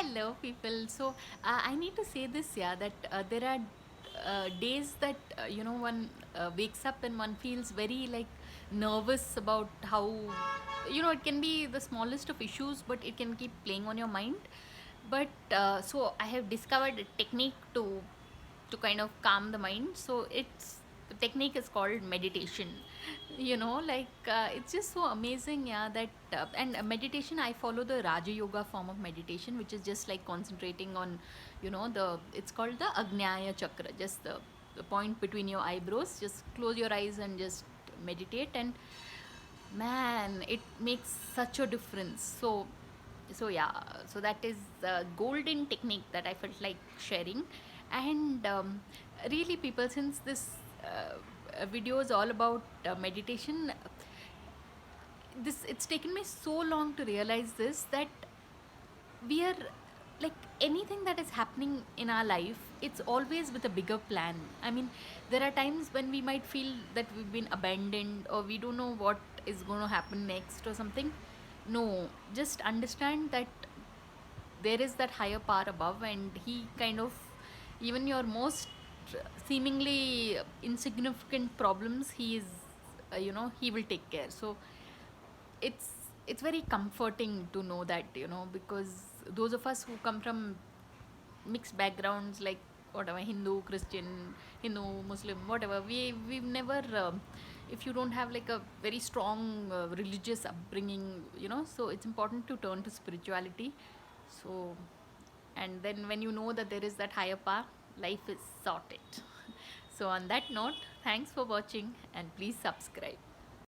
Hello, people. So I need to say this, yeah, that there are days that one wakes up and one feels very like nervous about how it can be the smallest of issues, but it can keep playing on your mind. But so I have discovered a technique to kind of calm the mind. So it's the technique is called meditation. It's just so amazing, yeah, that and meditation, I follow the Raja Yoga form of meditation, which is just like concentrating on the it's called the Agnyaya Chakra, just the point between your eyebrows. Just close your eyes and just meditate, and man, it makes such a difference. So yeah, so that is the golden technique that I felt like sharing. And really, people, since this video is all about meditation, this it's taken me so long to realize this, that we are like, anything that is happening in our life, it's always with a bigger plan. I mean, there are times when we might feel that we've been abandoned, or we don't know what is going to happen next or something. No, just understand that there is that higher power above, and he kind of, even your most seemingly insignificant problems, he is he will take care. So it's it's very comforting to know that, because those of us who come from mixed backgrounds, like whatever, Hindu, Christian, Hindu, Muslim, whatever, we've never if you don't have like a very strong religious upbringing, so it's important to turn to spirituality. So, and then when you know that there is that higher power, life is sorted. So on that note, thanks for watching, and please subscribe.